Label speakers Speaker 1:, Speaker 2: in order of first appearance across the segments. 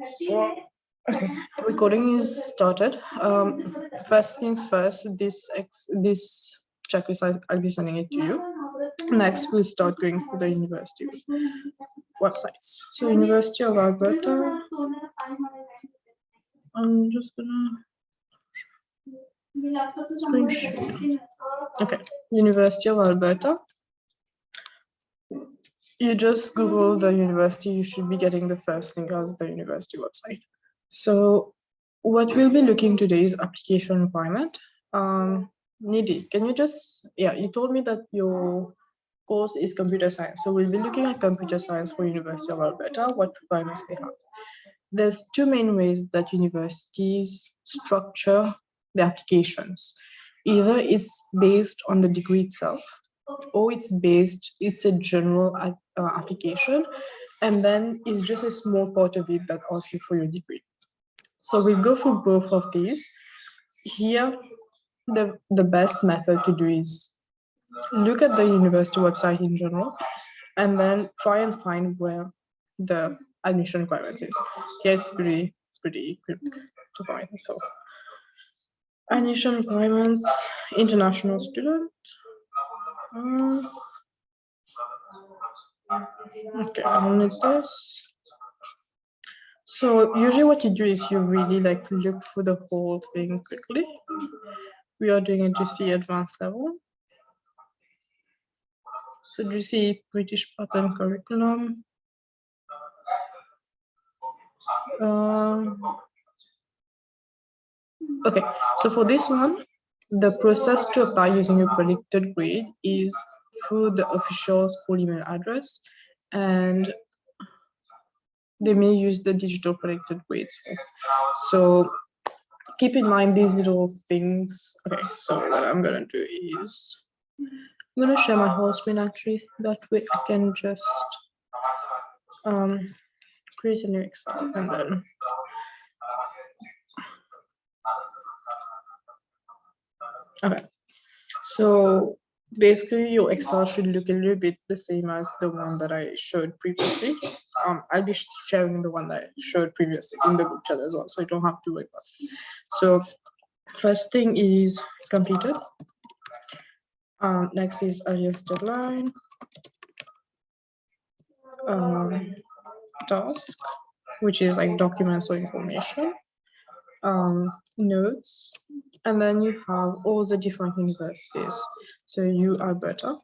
Speaker 1: So, okay, recording is started. First things first, this checklist, I'll be sending it to you. Next, we'll start going through the university websites. So, University of Alberta. I'm just gonna screenshot. Okay, University of Alberta. You just Google the university, you should be getting the first link as the university website. So what we'll be looking today is application requirement. Nidhi, can you just, you told me that your course is computer science. So we'll be looking at computer science for University of Alberta, what requirements they have. There's two main ways that universities structure the applications. Either it's based on the degree itself, or it's a general application, and then it's just a small part of it that asks you for your degree. So we'll go through both of these. Here, the best method to do is look at the university website in general, and then try and find where the admission requirements is. Here it's pretty quick to find. So admission requirements, international student. Okay, only this. So usually what you do is you really like look through the whole thing quickly. We are doing a GC advanced level. So GC British pattern curriculum. Okay, so for this one, the process to apply using your predicted grade is through the official school email address, and they may use the digital predicted grades form. So keep in mind these little things. Okay, so what I'm gonna do is I'm gonna share my whole screen actually. That way I can just create a new Excel and then okay. So basically your Excel should look a little bit the same as the one that I showed previously. I'll be sharing the one that I showed previously in the group chat as well, so you don't have to worry about it. So first thing is completed. Next is earliest deadline. Task, which is like documents or information. Notes, and then you have all the different universities. So UAlberta.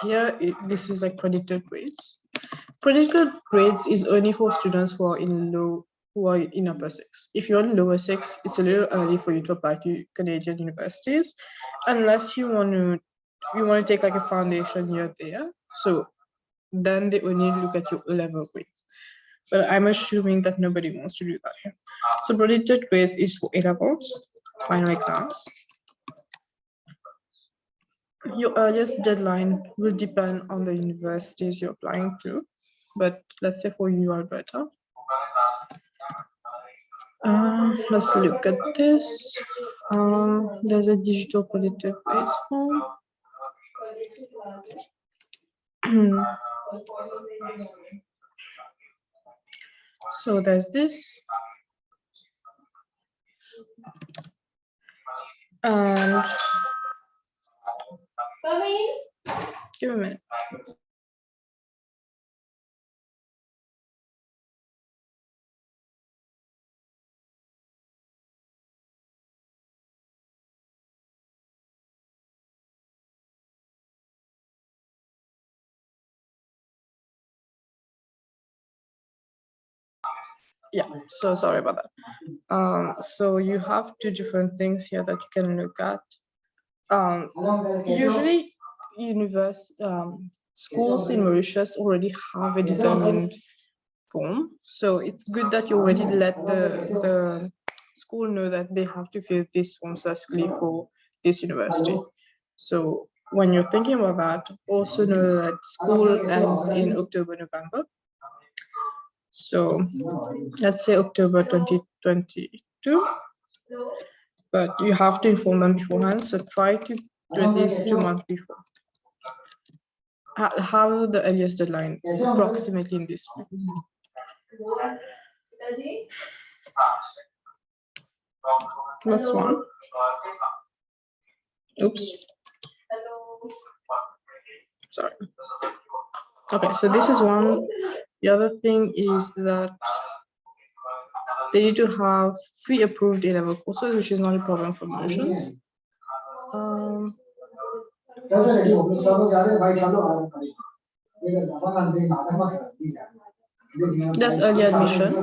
Speaker 1: Here, this is like predicted grades. Predicted grades is only for students who are in upper six. If you're in lower six, it's a little early for you to apply to Canadian universities, unless you want to take like a foundation year there. So then they only look at your O-level grades. But I'm assuming that nobody wants to do that here. So predicted grades is for A-levels, final exams. Your earliest deadline will depend on the universities you're applying to. But let's say for UAlberta. Let's look at this. There's a digital predicted grades form. So there's this. And give me a minute. Yeah, so sorry about that. So you have two different things here that you can look at. Usually schools in Mauritius already have a determined form, so it's good that you already let the school know that they have to fill this form specifically for this university. So when you're thinking about that, also know that school ends in October, November. So let's say October 2022, but you have to inform them beforehand. So try to do at least 2 months before. Have the earliest deadline approximately in this way. That's one. Oops. Sorry. Okay, so this is one. The other thing is that they need to have pre-approved A-level courses, which is not a problem for motions. That's early admission.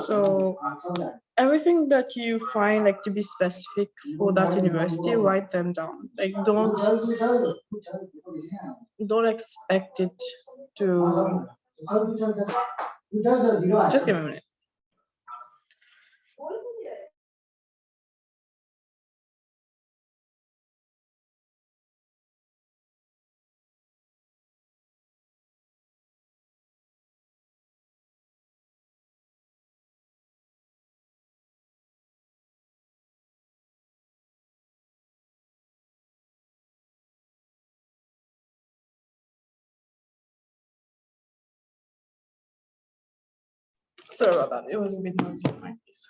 Speaker 1: So everything that you find like to be specific for that university, write them down. Like don't expect it to. Just give me a minute. Sorry about that. It was a bit noisy in my case.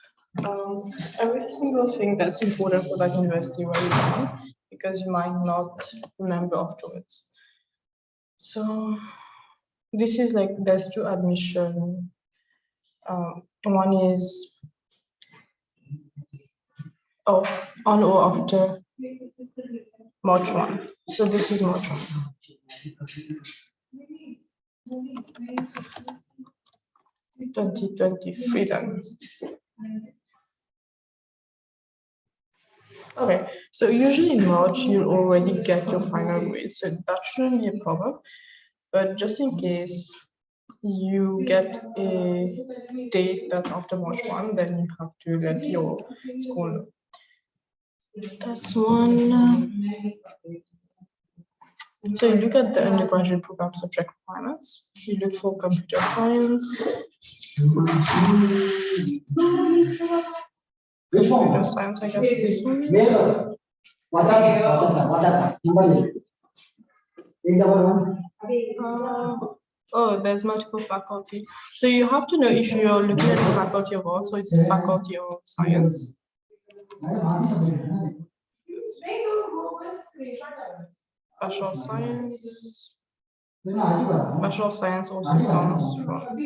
Speaker 1: Every single thing that's important for that university where you're going, because you might not remember afterwards. So this is like there's two admission. One is on or after March 1. So this is March 1. 2023 then. Okay, so usually in March you already get your final grade, so that shouldn't be a problem. But just in case you get a date that's after March 1, then you have to let your school know. That's one. So you look at the undergraduate program subject requirements. You look for computer science. Computer science, I guess this one. Oh, there's multiple faculty. So you have to know if you're looking at the faculty of arts or it's the faculty of science. Bachelor of Science. Bachelor of Science also comes from.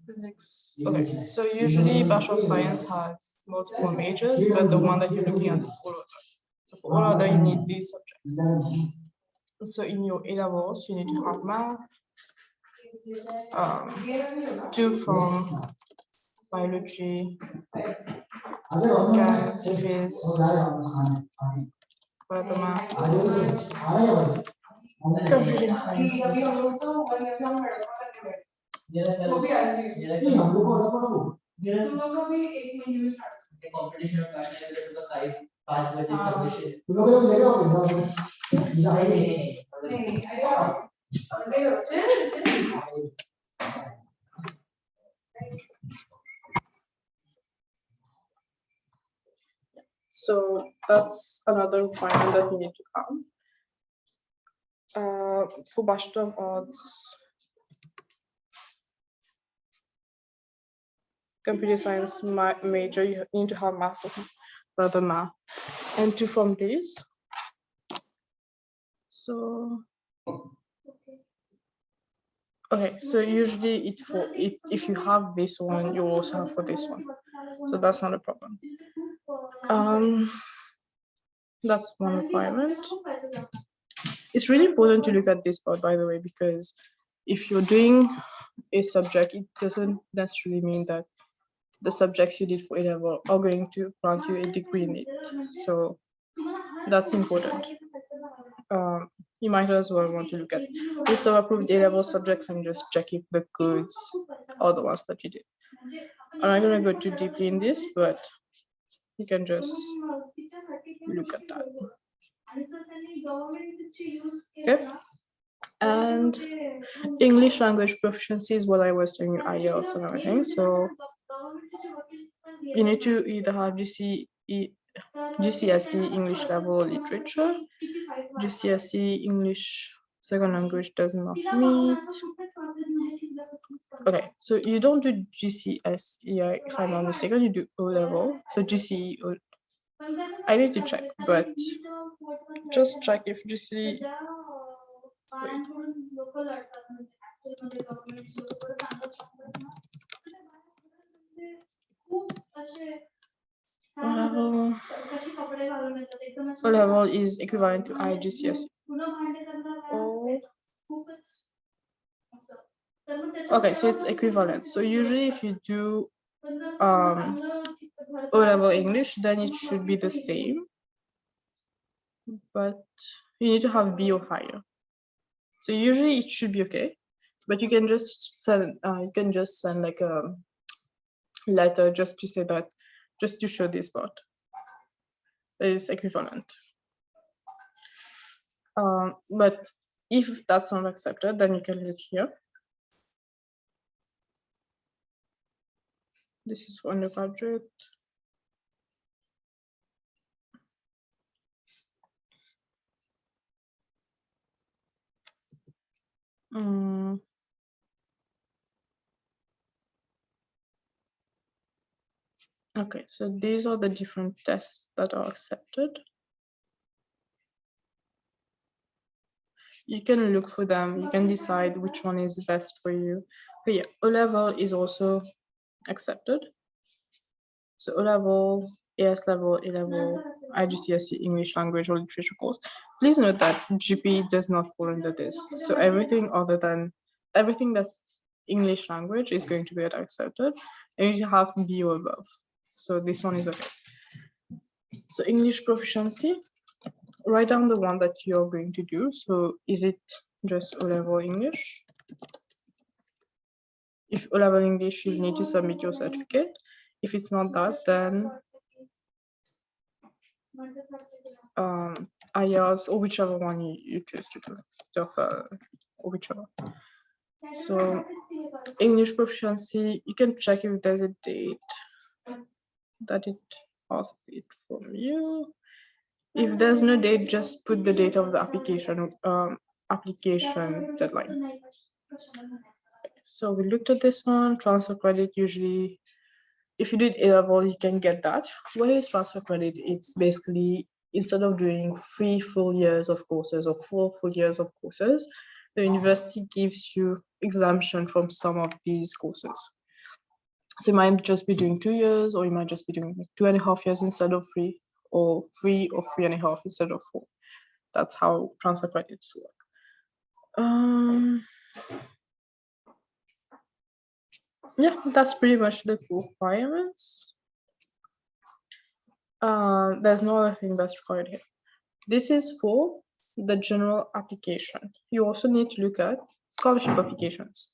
Speaker 1: Physics. Okay, so usually Bachelor of Science has multiple majors, but the one that you're looking at is all other. So for all other, you need these subjects. So in your A-levels, you need to have math, 2 from biology, chem, physics, further math, computing sciences. So that's another requirement that you need to have. For Bachelor of Arts, computer science major, you need to have math, further math, and 2 from this. So okay, so usually if you have this one, you also have for this one, so that's not a problem. That's one requirement. It's really important to look at this part, by the way, because if you're doing a subject, it doesn't necessarily mean that the subjects you did for A-level are going to grant you a degree in it. So that's important. You might as well want to look at list of approved A-level subjects and just check if the codes are the ones that you did. I'm not going to go too deeply in this, but you can just look at that. Okay. And English language proficiency is what I was doing in IELTS and everything. So you need to either have GCSE English level literature, GCSE English second language does not meet. Okay, so you don't do GCSE, if I'm not mistaken, you do O level. So GCE, I need to check, but just check if GCE. Wait. O level is equivalent to IGCSE. Okay, so it's equivalent. So usually if you do O level English, then it should be the same, but you need to have B or higher. So usually it should be okay, but you can just send like a letter just to say that, just to show this part is equivalent. But if that's not accepted, then you can look here. This is for undergraduate. Okay, so these are the different tests that are accepted. You can look for them, you can decide which one is best for you. But yeah, O level is also accepted. So O level, AS level, A level, IGCSE English language or literature course. Please note that GP does not fall under this. So everything that's English language is going to be accepted, and you have B or above. So this one is okay. So English proficiency, write down the one that you're going to do. So is it just O level English? If O level English, you need to submit your certificate. If it's not that, then IELTS or whichever one you choose to do, TOEFL or whichever. So English proficiency, you can check if there's a date that it asked it from you. If there's no date, just put the date of the application deadline. So we looked at this one, transfer credit. Usually, if you did A level, you can get that. What is transfer credit? It's basically, instead of doing 3 full years of courses or 4 full years of courses, the university gives you exemption from some of these courses. So you might just be doing 2 years, or you might just be doing 2.5 years instead of 3, or 3 or 3.5 instead of 4. That's how transfer credits work. Yeah, that's pretty much the requirements. There's no other thing that's required here. This is for the general application. You also need to look at scholarship applications.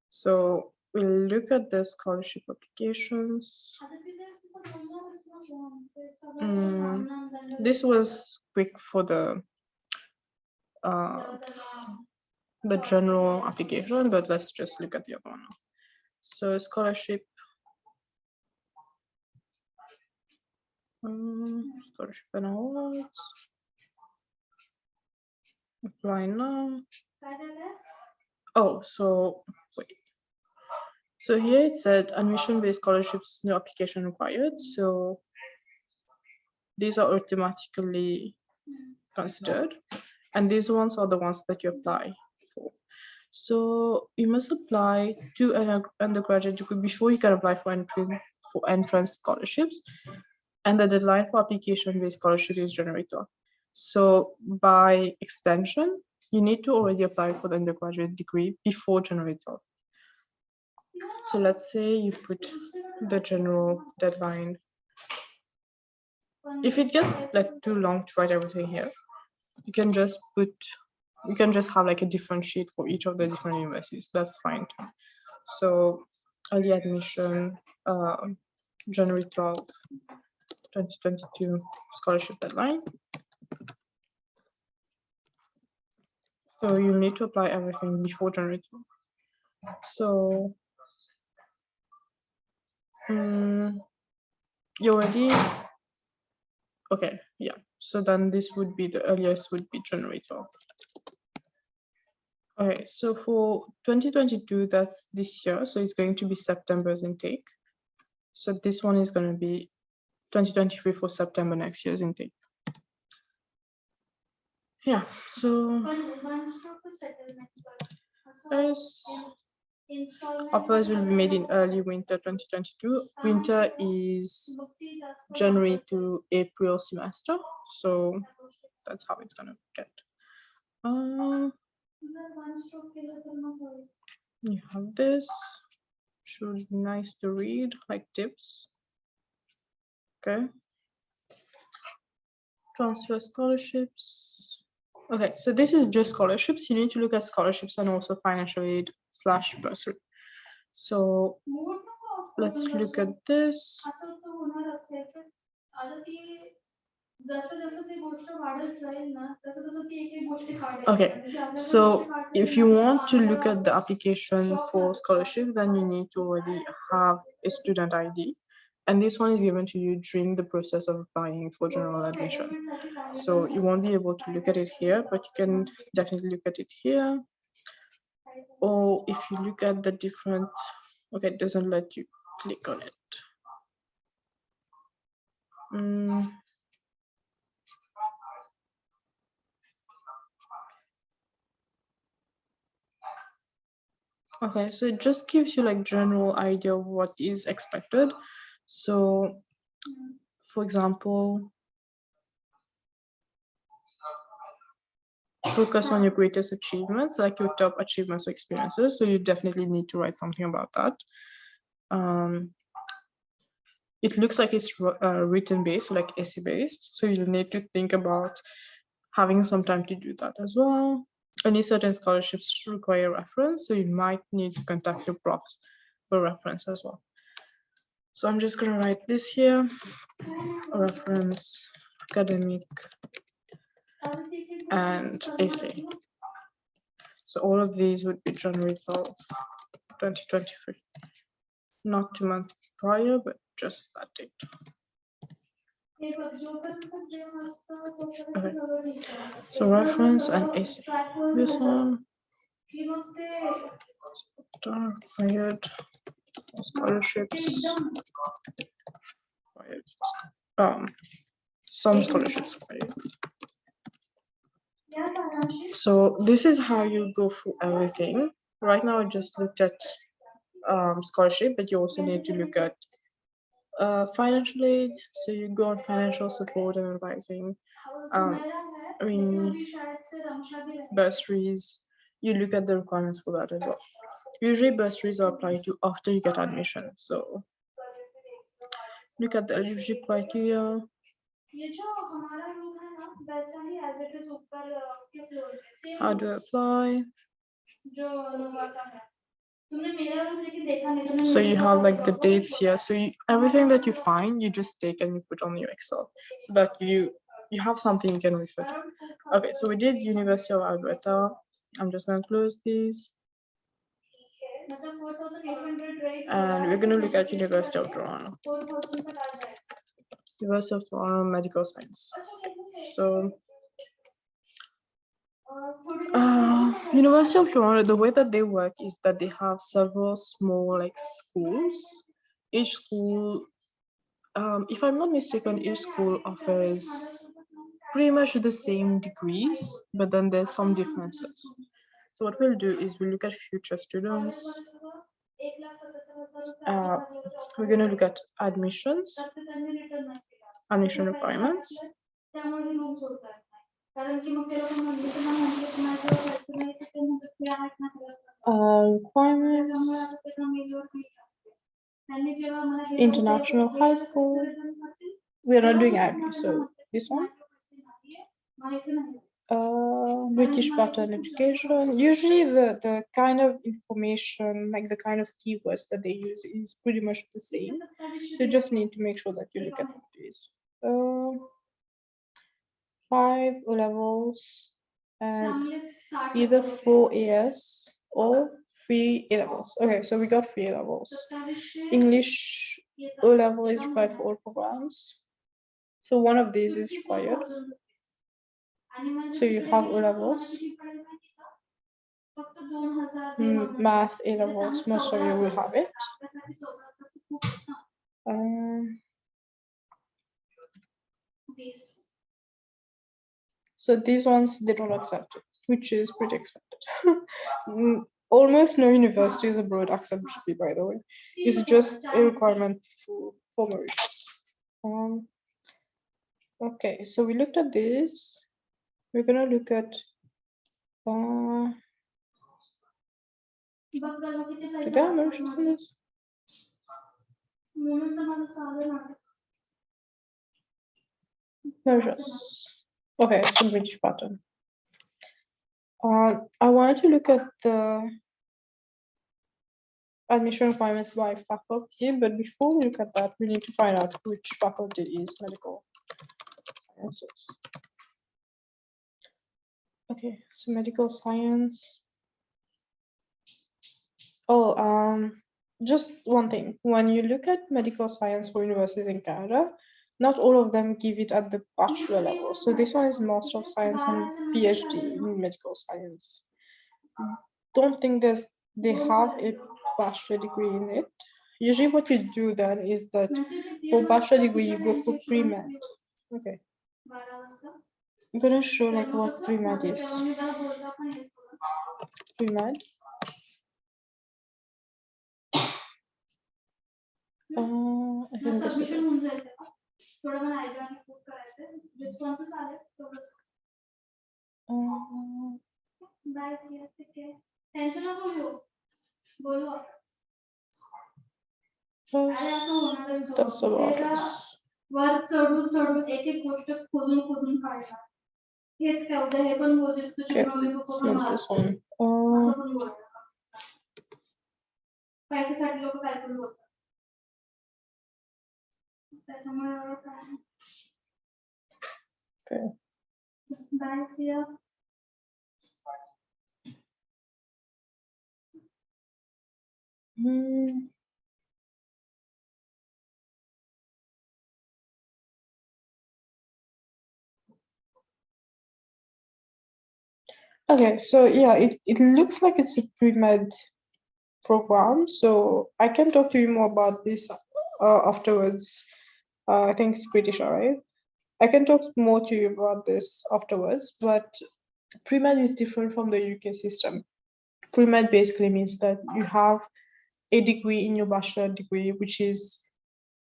Speaker 1: So we'll look at the scholarship applications. This was quick for the general application, but let's just look at the other one. So scholarship, scholarship and awards. Apply now. Oh, so wait. So here it said admission-based scholarships, no application required. So these are automatically considered, and these ones are the ones that you apply for. So you must apply to an undergraduate degree before you can apply for entrance scholarships, and the deadline for application-based scholarship is January 12th. So by extension, you need to already apply for the undergraduate degree before January 12th. So let's say you put the general deadline. If it gets like too long to write everything here, you can just have like a different sheet for each of the different universities. That's fine too. So early admission, January 12th, 2022 scholarship deadline. So you'll need to apply everything before January 12th. So you already, okay, yeah. So then this would be, the earliest would be January 12th. Okay, so for 2022, that's this year. So it's going to be September's intake. So this one is going to be 2023 for September next year's intake. Yeah, so first offers will be made in early winter 2022. Winter is January to April semester, so that's how it's gonna get. You have this. Should be nice to read, like tips. Okay. Transfer scholarships. Okay, so this is just scholarships. You need to look at scholarships and also financial aid / bursary. So let's look at this. Okay, so if you want to look at the application for scholarship, then you need to already have a student ID. And this one is given to you during the process of applying for general admission. So you won't be able to look at it here, but you can definitely look at it here. Or if you look at the different, okay, it doesn't let you click on it. Okay, so it just gives you like general idea of what is expected. So for example, focus on your greatest achievements, like your top achievements or experiences. So you definitely need to write something about that. It looks like it's written based, like essay based. So you'll need to think about having some time to do that as well. Any certain scholarships require reference, so you might need to contact your profs for reference as well. So I'm just gonna write this here, reference, academic, and essay. So all of these would be January 12th, 2023. Not 2 months prior, but just that date. Okay. So reference and essay. This one. Required scholarships. Some scholarships. So this is how you go through everything. Right now I just looked at scholarship, but you also need to look at financial aid. So you go on financial support and advising. Bursaries, you look at the requirements for that as well. Usually bursaries are applied to after you get admission. So look at the eligibility criteria. How do I apply? So you have like the dates here. So everything that you find, you just take and you put on your Excel so that you have something you can refer to. Okay, so we did University of Alberta. I'm just going to close these. And we're going to look at University of Toronto. University of Toronto Medical Science. So University of Toronto, the way that they work is that they have several small like schools. Each school, if I'm not mistaken, each school offers pretty much the same degrees, but then there's some differences. So what we'll do is we'll look at future students. We're going to look at admissions, admission requirements. Requirements, international high school. We are not doing IB, so this one. British pattern education. Usually the kind of information, like the kind of keywords that they use is pretty much the same. So you just need to make sure that you look at these. 5 O levels and either 4 AS or 3 A levels. Okay, so we got 3 A levels. English O level is required for all programs. So one of these is required. So you have O levels. Math A levels, most of you will have it. So these ones, they don't accept it, which is pretty expected. Almost no universities abroad accept GP, by the way. It's just a requirement for Mauritius. Okay, so we looked at this. We're gonna look at do they have Mauritius in this? Mauritius. Okay, so British pattern. I wanted to look at the admission requirements by faculty, but before we look at that, we need to find out which faculty is medical sciences. Okay, so medical science. Oh, just one thing. When you look at medical science for universities in Canada, not all of them give it at the bachelor level. So this one is Master of Science and PhD in medical science. Don't think they have a bachelor degree in it. Usually what you do then is that for bachelor degree, you go for pre-med. Okay. I'm gonna show like what pre-med is. Pre-med. I think this is it. That's about it. Okay, let's move this one. Okay. Okay, so yeah, it looks like it's a pre-med program, so I can talk to you more about this afterwards. I think it's British, all right? I can talk more to you about this afterwards, but pre-med is different from the UK system. Pre-med basically means that you have a degree in your bachelor degree, which is,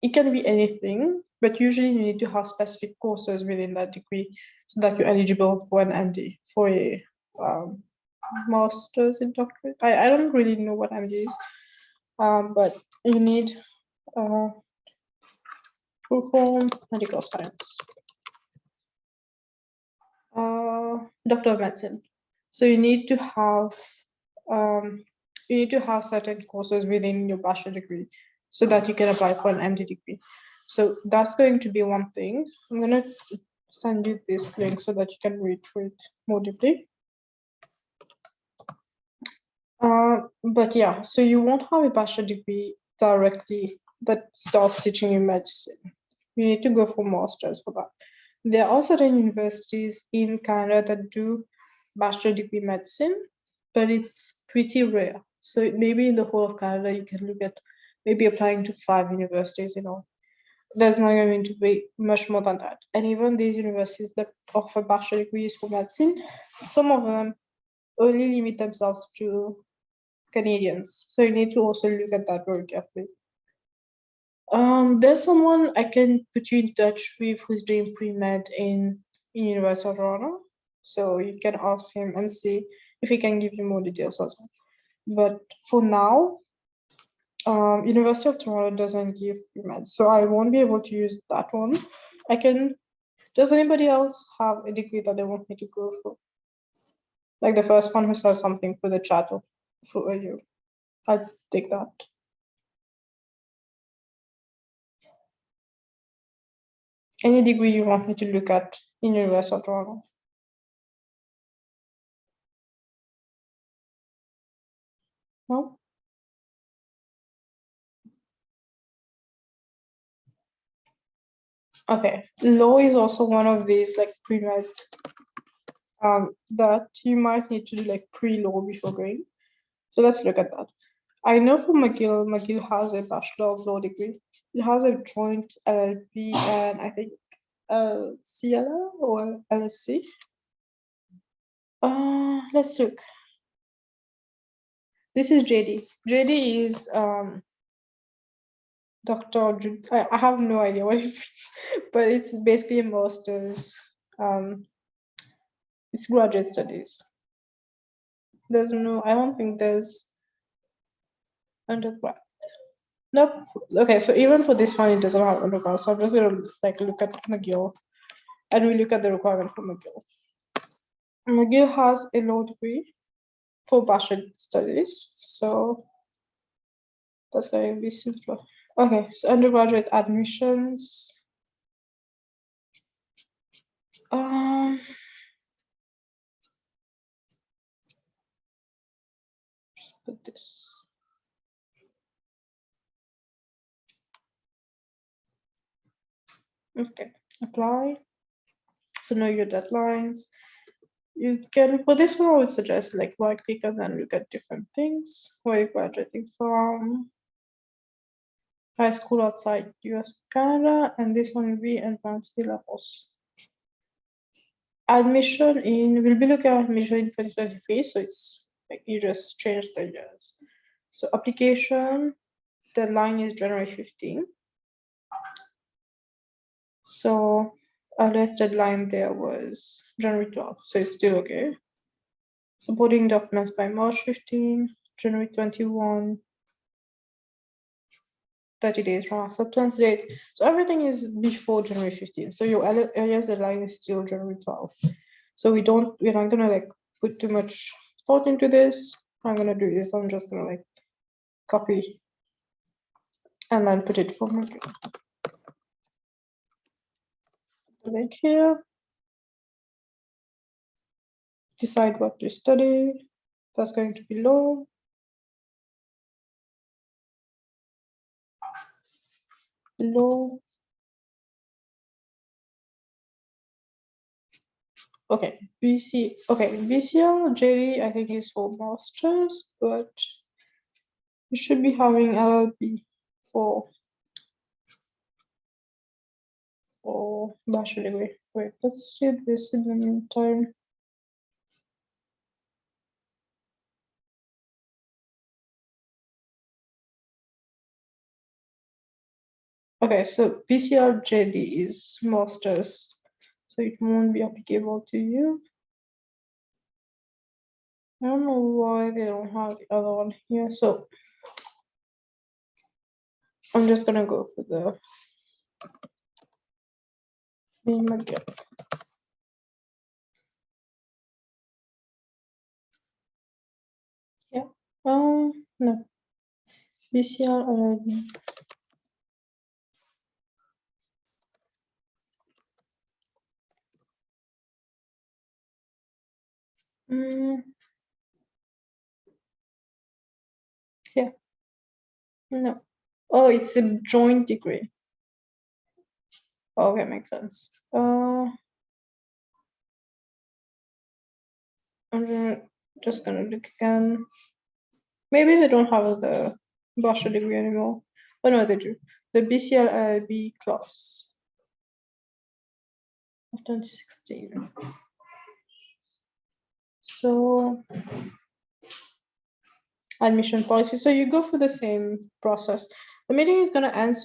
Speaker 1: it can be anything, but usually you need to have specific courses within that degree so that you're eligible for an MD, for a master's in doctorate. I don't really know what MD is, but you need to perform medical science. Doctor of medicine. So you need to have certain courses within your bachelor degree so that you can apply for an MD degree. So that's going to be one thing. I'm gonna send you this link so that you can read through it more deeply. But yeah, so you won't have a bachelor degree directly that starts teaching you medicine. You need to go for masters for that. There are certain universities in Canada that do bachelor degree medicine, but it's pretty rare. So maybe in the whole of Canada, you can look at maybe applying to 5 universities, you know. There's not going to be much more than that. And even these universities that offer bachelor degrees for medicine, some of them only limit themselves to Canadians. So you need to also look at that very carefully. There's someone I can put you in touch with who's doing pre-med in University of Toronto. So you can ask him and see if he can give you more details as well. But for now, University of Toronto doesn't give pre-med, so I won't be able to use that one. I can. Does anybody else have a degree that they want me to go for? Like the first one who says something for the chat of for you. I'll take that. Any degree you want me to look at in University of Toronto? No? Okay, law is also one of these like pre-med that you might need to do like pre-law before going. So let's look at that. I know for McGill has a Bachelor of Law degree. It has a joint LLB and I think CLL or LSC. Let's look. This is JD. JD is Doctor. I have no idea what it means, but it's basically a master's. It's graduate studies. There's no. I don't think there's undergrad. Nope. Okay, so even for this one, it doesn't have undergrad. So I'm just gonna like look at McGill, and we look at the requirement for McGill. McGill has a law degree for bachelor studies, so that's going to be simpler. Okay, so undergraduate admissions. Just put this. Okay, apply. So know your deadlines. You can, for this one, I would suggest like right click and then look at different things. Where you're graduating from, high school outside US, Canada, and this one will be advanced levels. Admission in, we'll be looking at admission in 2023, so it's like you just change the years. So application deadline is January 15. So earliest deadline there was January 12, so it's still okay. Supporting documents by March 15, January 21, 30 days from acceptance date. So everything is before January 15. So your earliest deadline is still January 12. So we're not gonna like put too much thought into this. I'm gonna do this. I'm just gonna like copy and then put it for my link here. Decide what to study. That's going to be law. Law. Okay, BCL JD I think is for masters, but you should be having LLB for bachelor degree. Wait, let's see this in the meantime. Okay, so BCL JD is masters, so it won't be applicable to you. I don't know why they don't have the other one here, so I'm just gonna go for the name again. Yeah, no, BCL yeah, no. Oh, it's a joint degree. Okay, makes sense. I'm just gonna look again. Maybe they don't have the bachelor degree anymore. Oh no, they do. The BCLB class of 2016. So admission policy. So you go for the same process. The meeting is gonna end soon.